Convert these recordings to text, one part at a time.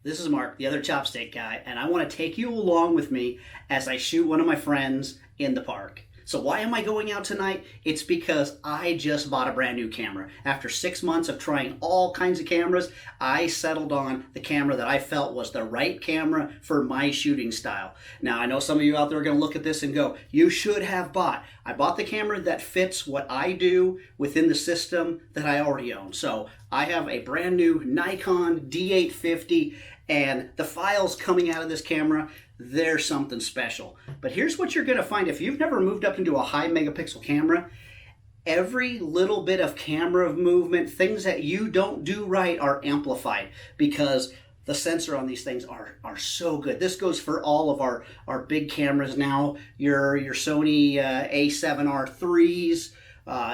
This is Mark, the Other Chopstick Guy, and I want to take you along with me as I shoot one of my friends in the park. So why am I going out tonight? It's because I just bought a brand new camera. After 6 months of trying all kinds of cameras, I settled on the camera that I felt was the right camera for my shooting style. Now, I know some of you out there are going to look at this and go, you should have bought. I bought the camera that fits what I do within the system that I already own. So I have a brand new Nikon D850, and the files coming out of this camera, they're something special. But here's what you're going to find. If you've never moved up into a high megapixel camera, every little bit of camera movement, things that you don't do right, are amplified because the sensor on these things are so good. This goes for all of our big cameras now. Your Sony A7R3s,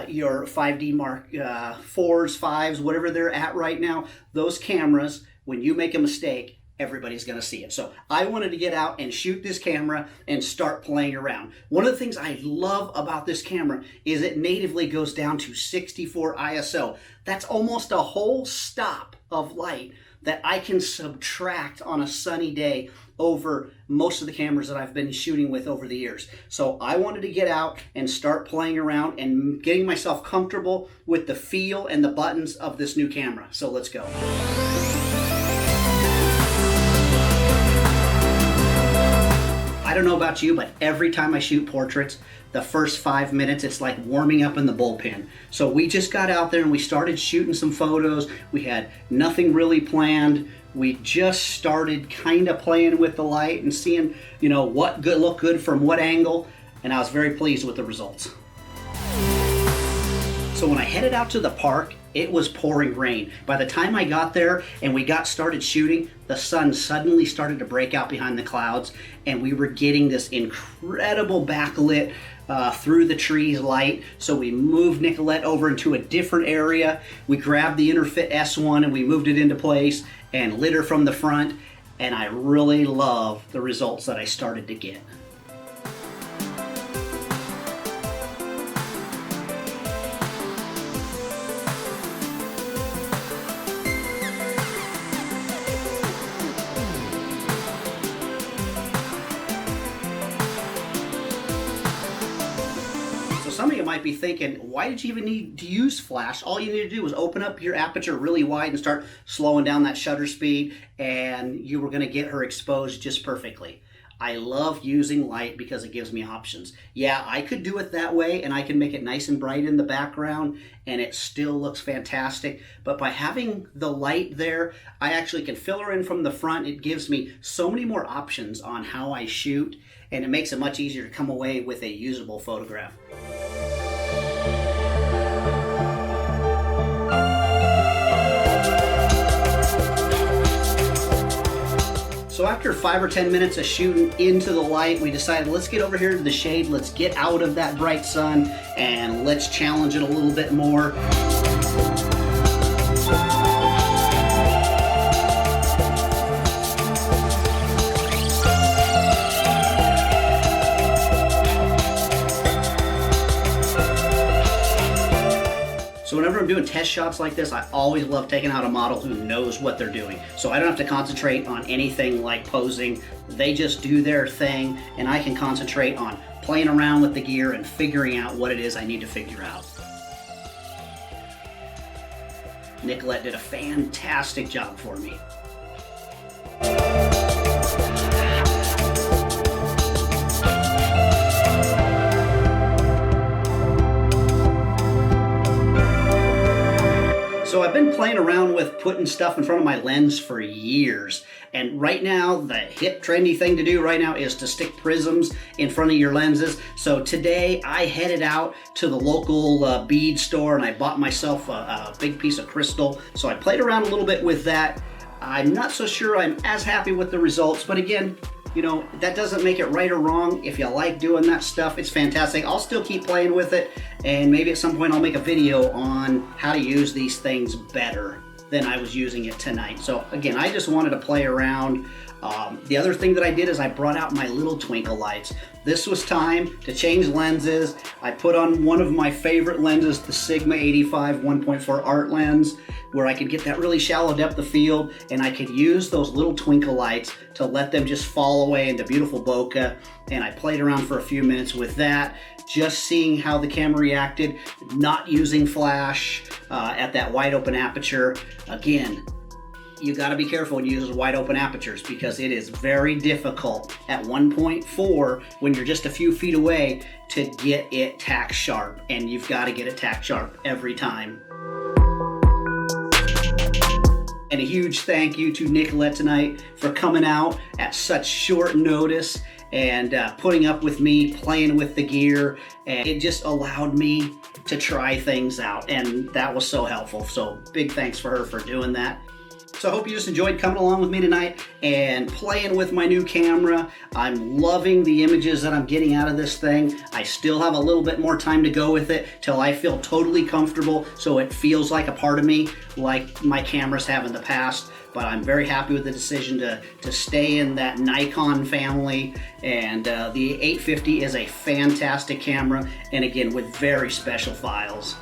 your 5D Mark 4s, 5s, whatever they're at right now, those cameras, when you make a mistake, everybody's going to see it. So I wanted to get out and shoot this camera and start playing around. One of the things I love about this camera is it natively goes down to 64 ISO. That's almost a whole stop of light that I can subtract on a sunny day over most of the cameras that I've been shooting with over the years. So I wanted to get out and start playing around and getting myself comfortable with the feel and the buttons of this new camera. So let's go. I don't know about you, but every time I shoot portraits, the first 5 minutes, it's like warming up in the bullpen. So we just got out there and we started shooting some photos. We had nothing really planned. We just started kind of playing with the light and seeing, what looked good from what angle, and I was very pleased with the results. So when I headed out to the park, it was pouring rain. By the time I got there and we got started shooting, the sun suddenly started to break out behind the clouds, and we were getting this incredible backlit through the trees light. So we moved Nicolette over into a different area. We grabbed the Interfit S1 and we moved it into place and lit her from the front, and I really love the results that I started to get. Some of you might be thinking, why did you even need to use flash? All you need to do was open up your aperture really wide and start slowing down that shutter speed, and you were going to get her exposed just perfectly. I love using light because it gives me options. Yeah, I could do it that way and I can make it nice and bright in the background and it still looks fantastic. But by having the light there, I actually can fill her in from the front. It gives me so many more options on how I shoot, and it makes it much easier to come away with a usable photograph. So after 5 or 10 minutes of shooting into the light, we decided, let's get over here to the shade, let's get out of that bright sun, and let's challenge it a little bit more. So whenever I'm doing test shots like this, I always love taking out a model who knows what they're doing. So I don't have to concentrate on anything like posing. They just do their thing, and I can concentrate on playing around with the gear and figuring out what it is I need to figure out. Nicolette did a fantastic job for me. So I've been playing around with putting stuff in front of my lens for years, and right now the hip trendy thing to do right now is to stick prisms in front of your lenses. So today I headed out to the local bead store and I bought myself a big piece of crystal. So I played around a little bit with that. I'm not so sure I'm as happy with the results, but again, that doesn't make it right or wrong. If you like doing that stuff, it's fantastic. I'll still keep playing with it, and maybe at some point I'll make a video on how to use these things better than I was using it tonight. So again, I just wanted to play around. The other thing that I did is I brought out my little twinkle lights. this was time to change lenses. I put on one of my favorite lenses, the Sigma 85 1.4 art lens, where I could get that really shallow depth of field, and I could use those little twinkle lights to let them just fall away into beautiful bokeh. And I played around for a few minutes with that, just seeing how the camera reacted, not using flash at that wide open aperture. Again, you got to be careful when you use wide open apertures, because it is very difficult at 1.4 when you're just a few feet away to get it tack sharp, and you've got to get it tack sharp every time. And a huge thank you to Nicolette tonight for coming out at such short notice and putting up with me playing with the gear, and it just allowed me to try things out, and that was so helpful. So big thanks for her for doing that. So I hope you just enjoyed coming along with me tonight and playing with my new camera. I'm loving the images that I'm getting out of this thing. I still have a little bit more time to go with it till I feel totally comfortable, so it feels like a part of me, like my cameras have in the past. But I'm very happy with the decision to stay in that Nikon family, and the 850 is a fantastic camera, and again, with very special files.